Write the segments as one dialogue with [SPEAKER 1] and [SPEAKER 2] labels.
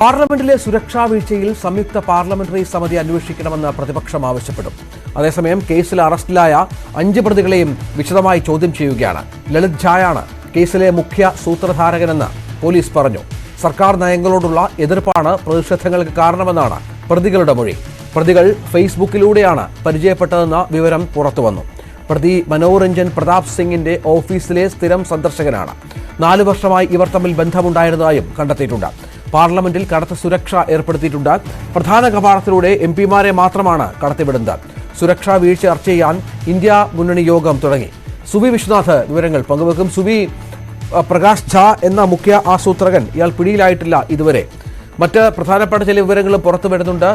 [SPEAKER 1] പാർലമെന്റിലെ സുരക്ഷാ വീഴ്ചയിൽ സംയുക്ത പാർലമെന്ററി സമിതി അന്വേഷിക്കണമെന്ന് പ്രതിപക്ഷം ആവശ്യപ്പെട്ടു. അതേസമയം കേസിൽ അറസ്റ്റിലായ 5 പ്രതികളെയും വിശദമായി ചോദ്യം ചെയ്യുകയാണ്. ലളിത് ഝായാണ് കേസിലെ മുഖ്യ സൂത്രധാരകനെന്ന് പോലീസ് പറഞ്ഞു. സർക്കാർ നയങ്ങളോടുള്ള എതിർപ്പാണ് പ്രതിഷേധങ്ങൾക്ക് കാരണമെന്നാണ് പ്രതികളുടെ മൊഴി. പ്രതികൾ ഫേസ്ബുക്കിലൂടെയാണ് പരിചയപ്പെട്ടതെന്ന വിവരം പുറത്തുവന്നു. പ്രതി മനോരഞ്ജൻ പ്രതാപ് സിംഗിന്റെ ഓഫീസിലെ സ്ഥിരം സന്ദർശകനാണ്. 4 വർഷമായി ഇവർ തമ്മിൽ ബന്ധമുണ്ടായിരുന്നതായും കണ്ടെത്തിയിട്ടുണ്ട്. പാർലമെന്റിൽ കനത്ത സുരക്ഷ ഏർപ്പെടുത്തിയിട്ടുണ്ട്. പ്രധാന കവാടത്തിലൂടെ എംപിമാരെ മാത്രമാണ് കടത്തിവിടുന്നത്. സുരക്ഷാ വീഴ്ച ചർച്ച ചെയ്യാൻ ഇന്ത്യ മുന്നണി യോഗം തുടങ്ങി. സുവി വിശ്വനാഥ് വിവരങ്ങൾ പങ്കുവെക്കും. സുവി, പ്രകാശ് ഝാ എന്ന മുഖ്യ ആസൂത്രകൻ ഇയാൾ പിടിയിലായിട്ടില്ല ഇതുവരെ. മറ്റ് പ്രധാനപ്പെട്ട ചില വിവരങ്ങളും പുറത്തു വരുന്നുണ്ട്.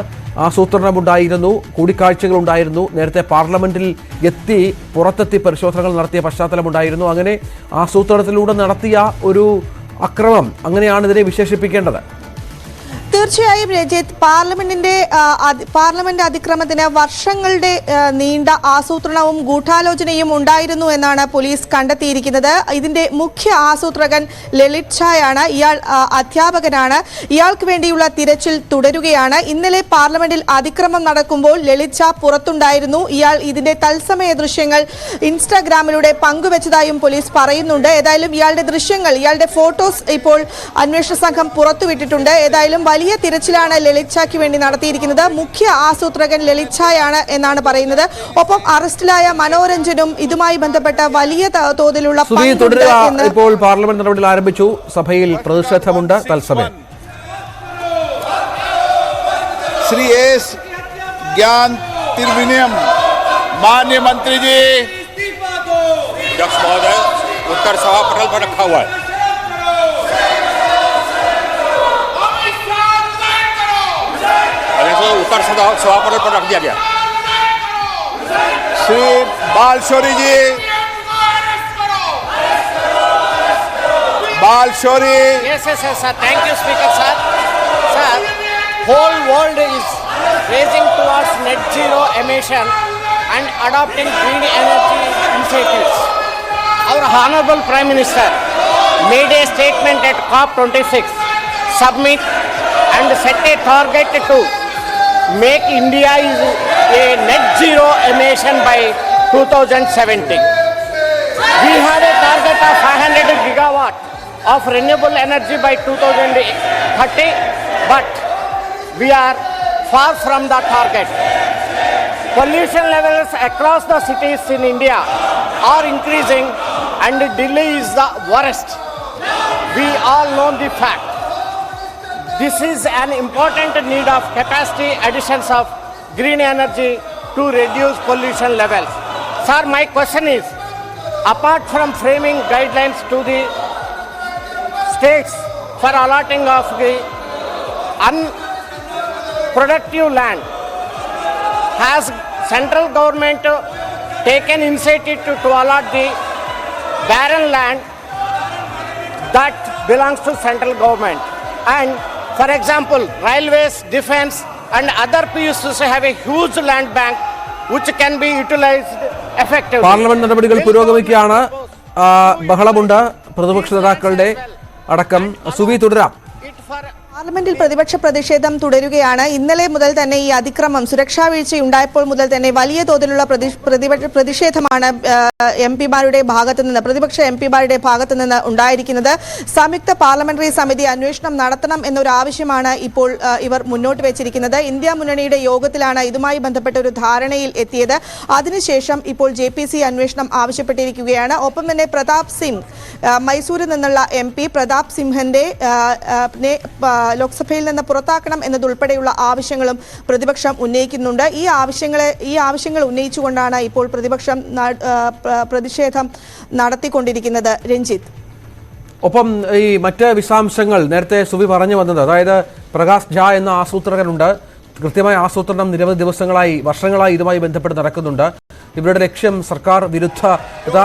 [SPEAKER 1] ആസൂത്രണമുണ്ടായിരുന്നു, കൂടിക്കാഴ്ചകളുണ്ടായിരുന്നു, നേരത്തെ പാർലമെന്റിൽ പുറത്തെത്തി പരിശോധനകൾ നടത്തിയ പശ്ചാത്തലമുണ്ടായിരുന്നു. അങ്ങനെ ആസൂത്രണത്തിലൂടെ നടത്തിയ ഒരു അക്രമം, അങ്ങനെയാണ് ഇതിനെ വിശേഷിപ്പിക്കേണ്ടത്.
[SPEAKER 2] തീർച്ചയായും രഞ്ജിത്ത്, പാർലമെന്റ് അതിക്രമത്തിന് വർഷങ്ങളുടെ നീണ്ട ആസൂത്രണവും ഗൂഢാലോചനയും ഉണ്ടായിരുന്നു എന്നാണ് പോലീസ് കണ്ടെത്തിയിരിക്കുന്നത്. ഇതിന്റെ മുഖ്യ ആസൂത്രകൻ ലളിത് ഝായാണ്. ഇയാൾ അധ്യാപകനാണ്. ഇയാൾക്ക് വേണ്ടിയുള്ള തിരച്ചിൽ തുടരുകയാണ്. ഇന്നലെ പാർലമെന്റിൽ അതിക്രമം നടക്കുമ്പോൾ ലളിത് ഝാ പുറത്തുണ്ടായിരുന്നു. ഇയാൾ ഇതിന്റെ തത്സമയ ദൃശ്യങ്ങൾ ഇൻസ്റ്റാഗ്രാമിലൂടെ പങ്കുവച്ചതായും പോലീസ് പറയുന്നുണ്ട്. ഏതായാലും ഇയാളുടെ ഫോട്ടോസ് ഇപ്പോൾ അന്വേഷണ സംഘം പുറത്തുവിട്ടിട്ടുണ്ട്. ഏതായാലും വലിയ തിരച്ചിലാണ് ലളിത് ഝായ്ക്ക് വേണ്ടി നടത്തിയിരിക്കുന്നത്. മുഖ്യ ആസൂത്രകൻ ലളിത് ഝായാണ് എന്നാണ് പറയുന്നത്. ഒപ്പം അറസ്റ്റിലായ മനോരഞ്ജനും ഇതുമായി ബന്ധപ്പെട്ട വലിയ തോതിലുള്ള
[SPEAKER 1] ഇപ്പോൾ പാർലമെന്റ് നടപടികൾ ആരംഭിച്ചു. സഭയിൽ പ്രതിഷേധമുണ്ട്. തത്സമയം
[SPEAKER 3] श्री एस ज्ञान तिरविनियम माननीय मंत्री जी,
[SPEAKER 4] अध्यक्ष महोदय उत्तर सभा पटल पर रखा हुआ है. उत्तर सभा पटल पर रख दिया गया.
[SPEAKER 3] श्री बालशौरी जी, बालशौरी.
[SPEAKER 5] Yes, sir. Thank you, Speaker, sir. Sir, whole world is racing towards net zero emission and adopting green energy initiatives. Our Honorable Prime Minister made a statement at COP26 summit and set a target to make India is a net zero emission by 2070. We had a target of 500 gigawatt of renewable energy by 2030, but we are far from the target. Pollution levels across the cities in India are increasing and Delhi is the worst. We all know the fact. This is an important need of capacity additions of green energy to reduce pollution levels. Sir, my question is, apart from framing guidelines to the states for allotting of the unproductive land, has central government taken initiative to allot the barren land that belongs to central government? And for example, railways, defense and other PSUs have a huge land bank which can be utilized effectively.
[SPEAKER 1] Parliament നടപടികൾ പുരോഗമിക്കുകയാണ്. ബഹളമുണ്ട് പ്രതിപക്ഷ നേതാക്കളുടെ അടക്കം. സുവി, തുടരാം.
[SPEAKER 2] പാർലമെന്റിൽ പ്രതിപക്ഷ പ്രതിഷേധം തുടരുകയാണ്. ഇന്നലെ മുതൽ തന്നെ ഈ അതിക്രമം, സുരക്ഷാ വീഴ്ചയുണ്ടായപ്പോൾ മുതൽ തന്നെ വലിയ തോതിലുള്ള പ്രതിഷേധമാണ് പ്രതിപക്ഷ എംപിമാരുടെ ഭാഗത്തു നിന്ന് ഉണ്ടായിരിക്കുന്നത്. സംയുക്ത പാർലമെന്ററി സമിതി അന്വേഷണം നടത്തണം എന്നൊരു ആവശ്യമാണ് ഇപ്പോൾ ഇവർ മുന്നോട്ട് വെച്ചിരിക്കുന്നത്. ഇന്ത്യ മുന്നണിയുടെ യോഗത്തിലാണ് ഇതുമായി ബന്ധപ്പെട്ട ഒരു ധാരണയിൽ എത്തിയത്. അതിനുശേഷം ഇപ്പോൾ JPC അന്വേഷണം ആവശ്യപ്പെട്ടിരിക്കുകയാണ്. ഒപ്പം തന്നെ പ്രതാപ് സിംഗ്, മൈസൂരിൽ നിന്നുള്ള MP പ്രതാപ് സിംഹന്റെ ലോക്സഭയിൽ നിന്ന് പുറത്താക്കണം എന്നതുൾപ്പെടെയുള്ള ആവശ്യങ്ങളും പ്രതിപക്ഷം ഉന്നയിക്കുന്നുണ്ട്. ഈ ആവശ്യങ്ങൾ ഉന്നയിച്ചുകൊണ്ടാണ് ഇപ്പോൾ പ്രതിപക്ഷം പ്രതിഷേധം നടത്തിക്കൊണ്ടിരിക്കുന്നത്. രഞ്ജിത്ത്,
[SPEAKER 1] ഒപ്പം ഈ മറ്റ് വിശദാംശങ്ങൾ നേരത്തെ സുവി പറഞ്ഞു വന്നത്, അതായത് പ്രകാശ് ഝാ എന്ന ആസൂത്രകനുണ്ട്. കൃത്യമായ ആസൂത്രണം നിരവധി വർഷങ്ങളായി ഇതുമായി ബന്ധപ്പെട്ട് നടക്കുന്നുണ്ട്. ഇവരുടെ ലക്ഷ്യം സർക്കാർ വിരുദ്ധത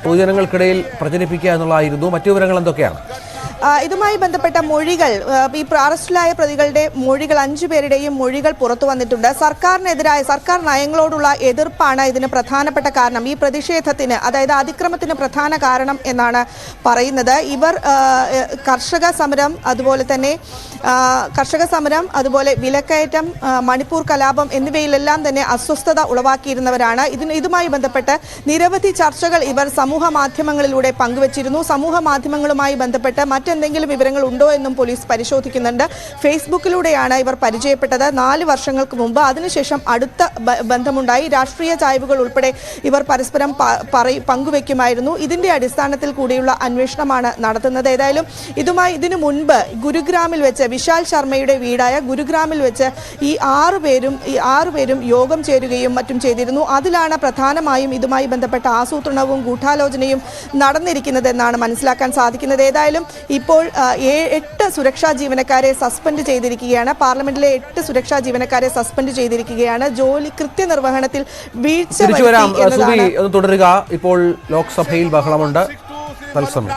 [SPEAKER 1] പൊതുജനങ്ങൾക്കിടയിൽ പ്രചരിപ്പിക്കുക എന്നുള്ളതായിരുന്നു. മറ്റു വിവരങ്ങൾ എന്തൊക്കെയാണ്?
[SPEAKER 2] ഇതുമായി ബന്ധപ്പെട്ട മൊഴികൾ ഈ അറസ്റ്റിലായ പ്രതികളുടെ മൊഴികൾ 5 പേരുടെയും മൊഴികൾ പുറത്തു വന്നിട്ടുണ്ട്. സർക്കാരിനെതിരായ സർക്കാർ നയങ്ങളോടുള്ള എതിർപ്പാണ് ഇതിന് പ്രധാനപ്പെട്ട കാരണം. ഈ പ്രതിഷേധത്തിന്, അതായത് അതിക്രമത്തിന് പ്രധാന കാരണം എന്നാണ് പറയുന്നത്. ഇവർ കർഷക സമരം, അതുപോലെ വിലക്കയറ്റം, മണിപ്പൂർ കലാപം എന്നിവയിലെല്ലാം തന്നെ അസ്വസ്ഥത ഉളവാക്കിയിരുന്നവരാണ്. ഇതുമായി ബന്ധപ്പെട്ട് നിരവധി ചർച്ചകൾ ഇവർ സമൂഹ മാധ്യമങ്ങളിലൂടെ പങ്കുവച്ചിരുന്നു. സമൂഹ മാധ്യമങ്ങളുമായി ബന്ധപ്പെട്ട് മറ്റെന്തെങ്കിലും വിവരങ്ങൾ ഉണ്ടോ എന്നും പോലീസ് പരിശോധിക്കുന്നുണ്ട്. ഫേസ്ബുക്കിലൂടെയാണ് ഇവർ പരിചയപ്പെട്ടത് 4 വർഷങ്ങൾക്ക് മുമ്പ്. അതിനുശേഷം അടുത്ത ബന്ധമുണ്ടായി. രാഷ്ട്രീയ ചായ്വുകൾ ഉൾപ്പെടെ ഇവർ പരസ്പരം പങ്കുവെക്കുമായിരുന്നു. ഇതിന്റെ അടിസ്ഥാനത്തിൽ കൂടിയുള്ള അന്വേഷണമാണ് നടത്തുന്നത്. ഏതായാലും ഇതിനു മുൻപ് ഗുരുഗ്രാമിൽ വെച്ച്, വിശാൽ ശർമ്മയുടെ വീടായ ഗുരുഗ്രാമിൽ വെച്ച് ഈ 6 പേരും യോഗം ചേരുകയും മറ്റും ചെയ്തിരുന്നു. അതിലാണ് പ്രധാനമായും ഇതുമായി ബന്ധപ്പെട്ട ആസൂത്രണവും ഗൂഢാലോചനയും നടന്നിരിക്കുന്നതെന്നാണ് മനസ്സിലാക്കാൻ സാധിക്കുന്നത്. ഏതായാലും ഇപ്പോൾ 8 സുരക്ഷാ ജീവനക്കാരെ സസ്പെൻഡ് ചെയ്തിരിക്കുകയാണ്. പാർലമെന്റിലെ 8 സുരക്ഷാ ജീവനക്കാരെ സസ്പെൻഡ് ചെയ്തിരിക്കുകയാണ്. ജോലി കൃത്യനിർവഹണത്തിൽ വീഴ്ച
[SPEAKER 1] തുടരുക. ഇപ്പോൾ ലോക്സഭയിൽ ബഹളമുണ്ട്. തത്സമയം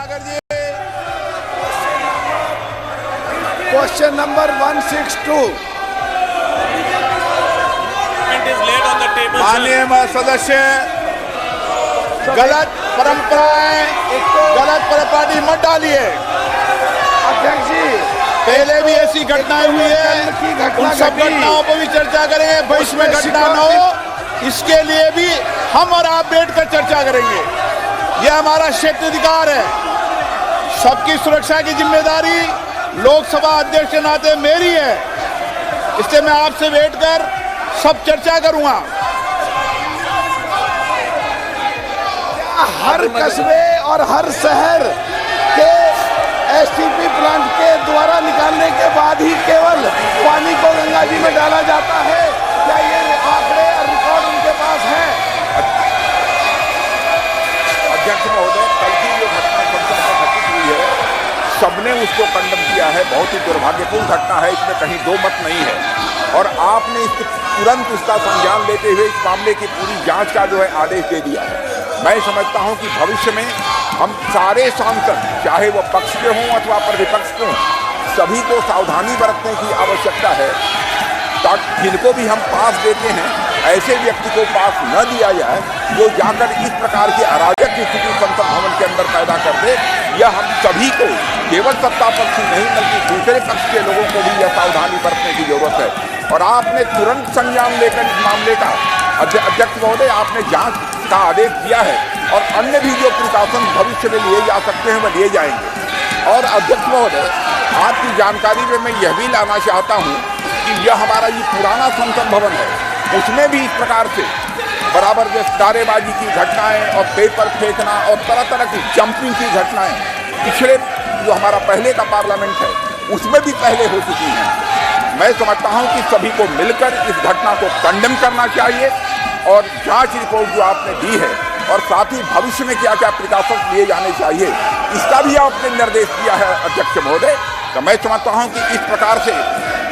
[SPEAKER 3] क्वेश्चन नंबर 162 माननीय सदस्य, गलत परंपराएं मत डालिए। अध्यक्ष जी, पहले भी ऐसी घटनाएं हुई है, उन सब घटनाओं पर भी चर्चा करेंगे। भविष्य में घटना न हो, इसके लिए भी हम और आप बैठकर चर्चा करेंगे। यह हमारा क्षेत्राधिकार है। सबकी सुरक्षा की जिम्मेदारी लोकसभा अध्यक्ष के नाते मेरी है, इसलिए मैं आपसे बैठकर सब चर्चा करूंगा। हर कस्बे और हर शहर के एसटीपी प्लांट के द्वारा निकालने के बाद ही केवल पानी को गंगा जी में डाला जाता है? क्या ये आंकड़े और रिकॉर्ड उनके पास हैं? अध्यक्ष महोदय, कल की जो घटना घटित हुई है, सबने उसको कंडम किया है। बहुत ही दुर्भाग्यपूर्ण घटना है, इसमें कहीं दो मत नहीं है। और आपने तुरंत उसका संज्ञान लेते हुए इस मामले की पूरी जांच का जो है आदेश दे दिया है। मैं समझता हूं कि भविष्य में हम सारे सांसद, चाहे वो पक्ष के हों अथवा प्रतिपक्ष के हों, सभी को सावधानी बरतने की आवश्यकता है, ताकि जिनको भी हम पास देते हैं ऐसे व्यक्ति को पास न दिया जाए जो जाकर इस प्रकार की अराजक की स्थिति संसद भवन के अंदर पैदा कर दे। यह हम सभी को, केवल सत्ता पक्ष ही नहीं बल्कि दूसरे पक्ष के लोगों को भी यह सावधानी बरतने की जरूरत है। और आपने तुरंत संज्ञान लेकर इस मामले का, अध्यक्ष महोदय, आपने जांच का आदेश दिया है और अन्य भी जो प्रिकॉशन भविष्य में लिए जा सकते हैं वह लिए जाएंगे। और अध्यक्ष महोदय, आपकी जानकारी में मैं यह भी लाना चाहता हूं कि यह हमारा ये पुराना संसद भवन है, उसमें भी इस प्रकार से बराबर जैसे नारेबाजी की घटनाएं और पेपर फेंकना और तरह तरह की जंपिंग की घटनाएं पिछले जो हमारा पहले का पार्लियामेंट है उसमें भी पहले हो चुकी हैं। मैं समझता हूं कि सभी को मिलकर इस घटना को कंडेम करना चाहिए और जांच रिपोर्ट जो आपने दी है और साथ ही भविष्य में क्या क्या प्रिकॉशंस लिए जाने चाहिए इसका भी आपने निर्देश दिया है अध्यक्ष महोदय। तो मैं समझता हूं कि इस प्रकार से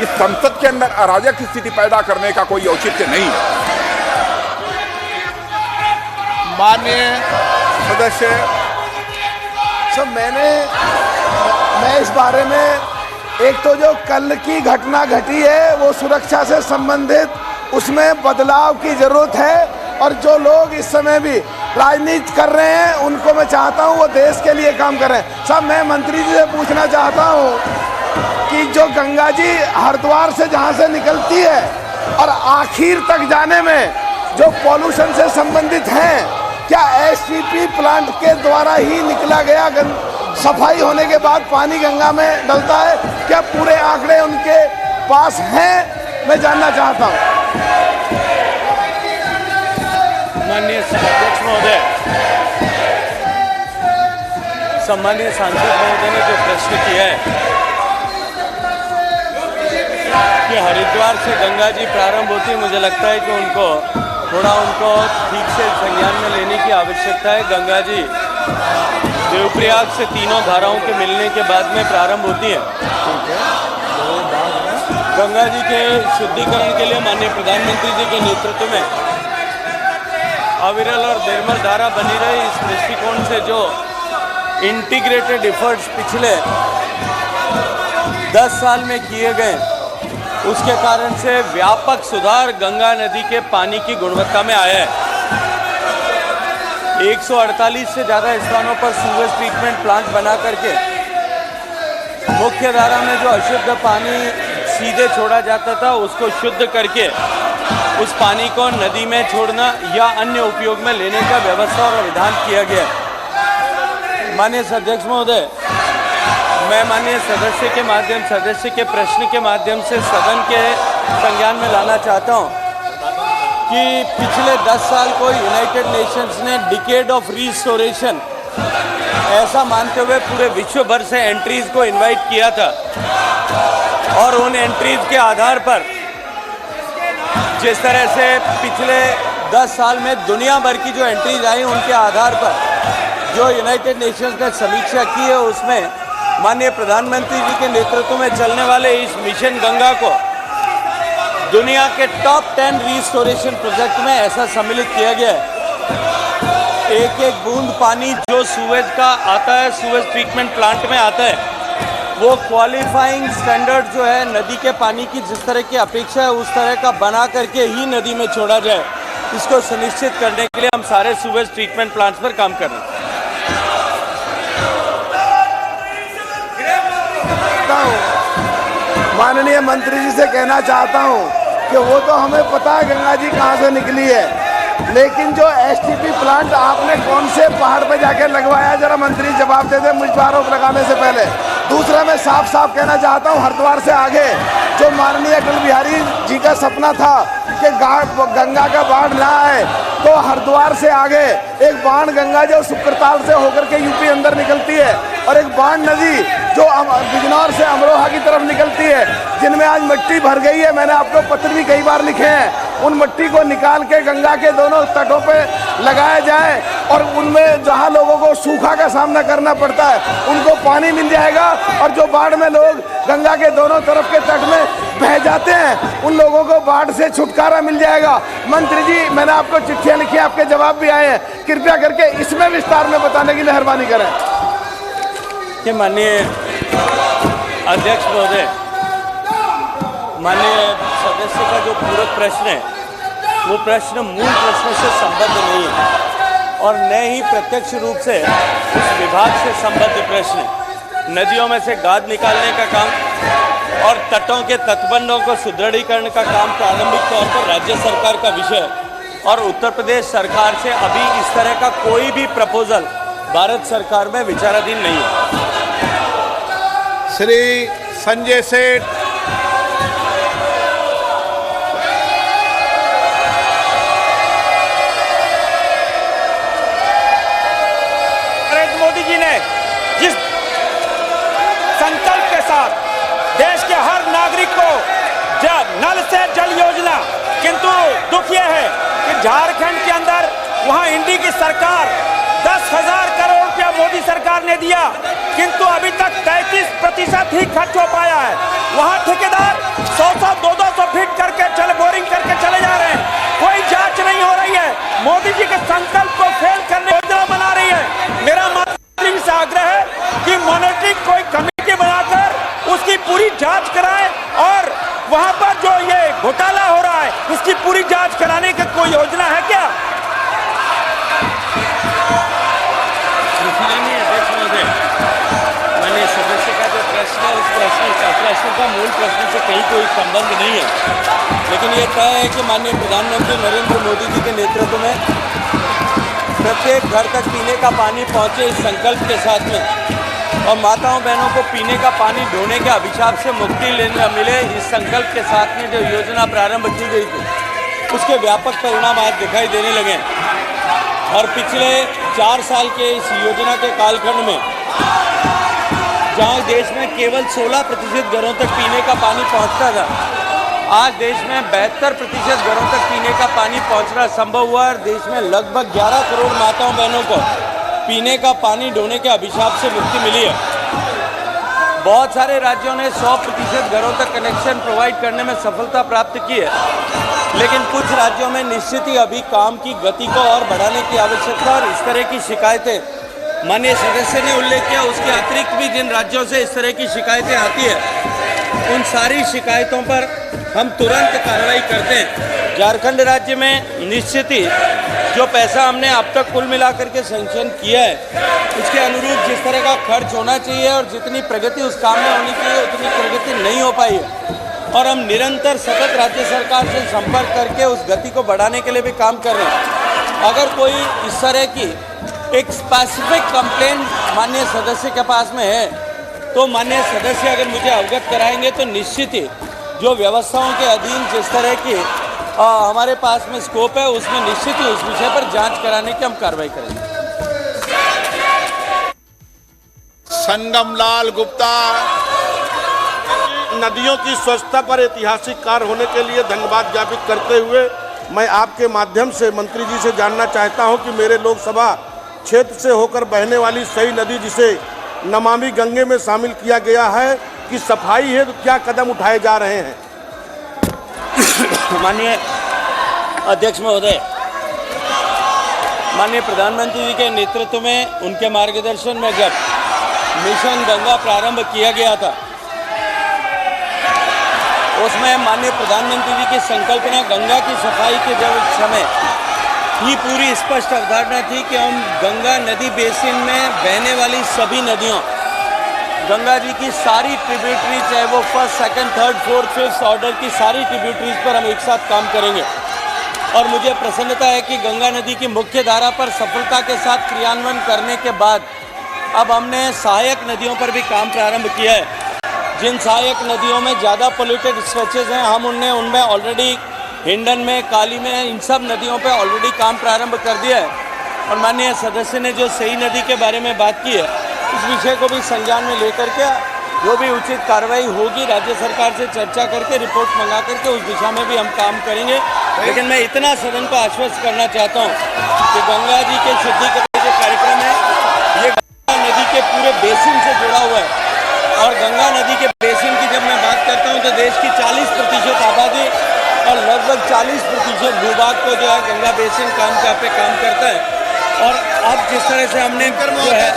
[SPEAKER 3] इस संसद के अंदर अराजक स्थिति पैदा करने का कोई औचित्य नहीं है। माननीय सदस्य, सब मैं इस बारे में, एक तो जो कल की घटना घटी है वो सुरक्षा से संबंधित, उसमें बदलाव की जरूरत है। और जो लोग इस समय भी राजनीति कर रहे हैं उनको मैं चाहता हूं वो देश के लिए काम करें। सब मैं मंत्री जी से पूछना चाहता हूं कि जो गंगा जी हरिद्वार से जहां से निकलती है और आखिर तक जाने में जो पॉल्यूशन से संबंधित हैं, क्या एसटीपी प्लांट के द्वारा ही निकला गया सफाई होने के बाद पानी गंगा में डलता है? क्या पूरे आंकड़े उनके पास हैं? मैं जानना चाहता हूं।
[SPEAKER 6] माननीय अध्यक्ष महोदय, सम्मानीय सांसद महोदय ने जो प्रश्न किया है कि हरिद्वार से गंगा जी प्रारंभ होती है, मुझे लगता है कि उनको ठीक से संज्ञान में लेने की आवश्यकता है। गंगा जी देवप्रयाग से तीनों धाराओं के मिलने के बाद में प्रारंभ होती है। गंगा जी के शुद्धिकरण के लिए माननीय प्रधानमंत्री जी के नेतृत्व में अविरल और निर्मल धारा बनी रही, इस दृष्टिकोण से जो इंटीग्रेटेड एफर्ट्स पिछले 10 साल में किए गए, उसके कारण से व्यापक सुधार गंगा नदी के पानी की गुणवत्ता में आया है। 148 से ज़्यादा स्थानों पर सीवेज ट्रीटमेंट प्लांट बना करके मुख्य धारा में जो अशुद्ध पानी सीधे छोड़ा जाता था उसको शुद्ध करके उस पानी को नदी में छोड़ना या अन्य उपयोग में लेने का व्यवस्था और विधान किया गया। माननीय अध्यक्ष महोदय, मैं माननीय सदस्य के प्रश्न के माध्यम से सदन के संज्ञान में लाना चाहता हूं कि पिछले 10 साल को यूनाइटेड नेशंस ने डिकेड ऑफ रिस्टोरेशन ऐसा मानते हुए पूरे विश्व भर से एंट्रीज को इनवाइट किया था, और उन एंट्रीज के आधार पर जिस तरह से पिछले 10 साल में दुनिया भर की जो एंट्रीज आई उनके आधार पर जो यूनाइटेड नेशंस ने समीक्षा की है, उसमें माननीय प्रधानमंत्री जी के नेतृत्व में चलने वाले इस मिशन गंगा को दुनिया के टॉप 10 रिस्टोरेशन प्रोजेक्ट में ऐसा सम्मिलित किया गया है। एक एक बूंद पानी जो सूवेज का आता है, सूवेज ट्रीटमेंट प्लांट में आता है, वो क्वालिफाइंग स्टैंडर्ड जो है नदी के पानी की जिस तरह की अपेक्षा है उस तरह का बना करके ही नदी में छोड़ा जाए, इसको सुनिश्चित करने के लिए हम सारे सूवेज ट्रीटमेंट प्लांट्स पर काम कर रहे हैं।
[SPEAKER 7] माननीय मंत्री जी से कहना चाहता हूं कि वो तो हमें पता है गंगा जी कहाँ से निकली है, लेकिन जो एसटीपी प्लांट आपने कौन से पहाड़ पे जाके लगवाया, जरा मंत्री जवाब दे दे मुझ पर आरोप लगाने से पहले। दूसरा, मैं साफ साफ कहना चाहता हूँ, हरिद्वार से आगे जो माननीय अटल बिहारी जी का सपना था कि गंगा का बाढ़ ना आए, तो हरिद्वार से आगे एक बाण गंगा जो सुक्रताल से होकर के यूपी अंदर निकलती है, और एक बाण नदी जो बिजनौर से अमरोहा की तरफ निकलती है, जिनमें आज मिट्टी भर गई है। मैंने आपको पत्र भी कई बार लिखे हैं, उन मिट्टी को निकाल के गंगा के दोनों तटों पे लगाया जाए, और उनमें जहां लोगों को सूखा का सामना करना पड़ता है उनको पानी मिल जाएगा, और जो बाढ़ में लोग गंगा के दोनों तरफ के तट में बह जाते हैं उन लोगों को बाढ़ से छुटकारा मिल जाएगा। मंत्री जी, मैंने आपको चिट्ठियां लिखी, आपके जवाब भी आए हैं, कृपया करके इसमें विस्तार में बताने की मेहरबानी करें।
[SPEAKER 6] कि माननीय अध्यक्ष महोदय, माननीय सदस्य का जो पूरक प्रश्न है वो प्रश्न मूल प्रश्न से संबद्ध नहीं है, और न ही प्रत्यक्ष रूप से उस विभाग से संबद्ध प्रश्न है। नदियों में से गाद निकालने का काम और तटों के तटबंधों को सुदृढ़ीकरण का काम प्रारंभिक तौर पर राज्य सरकार का विषय है, और उत्तर प्रदेश सरकार से अभी इस तरह का कोई भी प्रपोजल भारत सरकार में विचाराधीन नहीं है।
[SPEAKER 3] श्री संजय सेठ।
[SPEAKER 8] नरेंद्र मोदी जी ने जिस संकल्प के साथ देश के हर नागरिक को नल से जल योजना, किंतु दुख यह है कि झारखंड के अंदर वहां इंडी की सरकार 10,000 करोड़ रुपया मोदी सरकार ने दिया, किंतु अभी तक 33% ही खर्च हो पाया है। वहां ठेकेदार 100-100, 200 फीट करके बोरिंग करके चले जा रहे हैं, कोई जांच नहीं हो रही है। मोदी जी के संकल्प को फेल करने की योजना बना रही है। मेरा मंत्री से आग्रह है कि मॉनिटरिंग कोई कमेटी बनाकर उसकी पूरी जांच कराएं, और वहां पर जो ये घोटाला हो रहा है इसकी पूरी जांच कराने की कोई योजना है क्या?
[SPEAKER 6] माननीय सदस्य का जो प्रश्न है उस प्रश्न का मूल प्रश्न से कहीं कोई संबंध नहीं है, लेकिन ये तय है कि माननीय प्रधानमंत्री नरेंद्र मोदी जी के नेतृत्व में प्रत्येक घर तक पीने का पानी पहुंचे इस संकल्प के साथ में, और माताओं बहनों को पीने का पानी ढोने के अभिशाप से मुक्ति लेने मिले, इस संकल्प के साथ में जो योजना प्रारंभ की गई थी उसके व्यापक परिणाम आज दिखाई देने लगे। और पिछले 4 साल के इस योजना के कालखंड में जहां देश में केवल 16% घरों तक पीने का पानी पहुंचता था, आज देश में 72% घरों तक पीने का पानी पहुंचना संभव हुआ, और देश में लगभग 11 करोड़ माताओं बहनों को पीने का पानी ढोने के अभिशाप से मुक्ति मिली है। बहुत सारे राज्यों ने 100% घरों तक कनेक्शन प्रोवाइड करने में सफलता प्राप्त की है, लेकिन कुछ राज्यों में निश्चित ही अभी काम की गति को और बढ़ाने की आवश्यकता, और इस तरह की शिकायतें माननीय सदस्य ने उल्लेख किया, उसके अतिरिक्त भी जिन राज्यों से इस तरह की शिकायतें आती है उन सारी शिकायतों पर हम तुरंत कार्रवाई करते हैं। झारखंड राज्य में निश्चित ही जो पैसा हमने अब तक कुल मिलाकर के सैंक्शन किया है उसके अनुरूप जिस तरह का खर्च होना चाहिए और जितनी प्रगति उस काम में होनी चाहिए उतनी प्रगति नहीं हो पाई है, और हम निरंतर सतत राज्य सरकार से संपर्क करके उस गति को बढ़ाने के लिए भी काम कर रहे हैं। अगर कोई इस तरह की एक स्पेसिफिक कंप्लेंट माननीय सदस्य के पास में है तो माननीय सदस्य अगर मुझे अवगत कराएंगे तो निश्चित ही जो व्यवस्थाओं के अधीन जिस तरह की हमारे पास में स्कोप है उसमें निश्चित ही उस विषय पर जांच कराने की हम कार्रवाई करेंगे।
[SPEAKER 9] संगम लाल गुप्ता। नदियों की स्वच्छता पर ऐतिहासिक कार्य होने के लिए धन्यवाद ज्ञापित करते हुए मैं आपके माध्यम से मंत्री जी से जानना चाहता हूं कि मेरे लोकसभा क्षेत्र से होकर बहने वाली सई नदी जिसे नमामि गंगे में शामिल किया गया है कि सफाई है तो क्या कदम उठाए जा रहे हैं?
[SPEAKER 6] माननीय अध्यक्ष महोदय, माननीय प्रधानमंत्री जी के नेतृत्व में उनके मार्गदर्शन में जब मिशन गंगा प्रारंभ किया गया था उसमें माननीय प्रधानमंत्री जी की संकल्पना गंगा की सफाई के जब समय ही पूरी स्पष्ट अवधारणा थी कि हम गंगा नदी बेसिन में बहने वाली सभी नदियों, गंगा जी की सारी ट्रिब्यूटरी, चाहे वो first, second, third, fourth, fifth order की सारी ट्रिब्यूटरीज पर हम एक साथ काम करेंगे। और मुझे प्रसन्नता है कि गंगा नदी की मुख्य धारा पर सफलता के साथ क्रियान्वयन करने के बाद अब हमने सहायक नदियों पर भी काम प्रारंभ किया है। जिन सहायक नदियों में ज़्यादा पोल्यूटेड स्ट्रेचेज हैं हम उनमें ऑलरेडी हिंडन में, काली में, इन सब नदियों पे ऑलरेडी काम प्रारंभ कर दिया है। और माननीय सदस्य ने जो सई नदी के बारे में बात की है इस विषय को भी संज्ञान में लेकर के जो भी उचित कार्रवाई होगी राज्य सरकार से चर्चा करके रिपोर्ट मंगा करके उस दिशा में भी हम काम करेंगे। लेकिन मैं इतना सदन को आश्वस्त करना चाहता हूँ कि गंगा जी के शुद्धिकरण जो कार्यक्रम है ये गंगा नदी के पूरे बेसिन से जुड़ा हुआ है। और गंगा नदी के बेसिन की जब मैं बात करता हूँ तो देश की 40% आबादी और लगभग 40% भूभाग को जो है गंगा बेसिन काम करता है। और अब जिस तरह से हमने जो है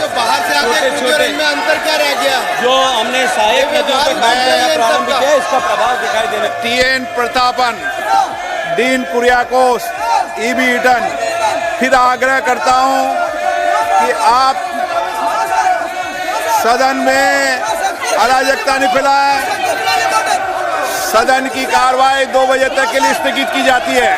[SPEAKER 6] छोटे में अंतर क्या रह गया, जो हमने सहायक नदियों पर काम करना प्रारंभ किया इसका प्रभाव दिखाई देने।
[SPEAKER 3] TN प्रतापन, डीन कुरियाकोस, EB ईटन, फिर आग्रह करता हूं कि आप सदन में अराजकता नहीं फैलाएं। सदन की कार्रवाई 2 बजे तक के लिए स्थगित की जाती है।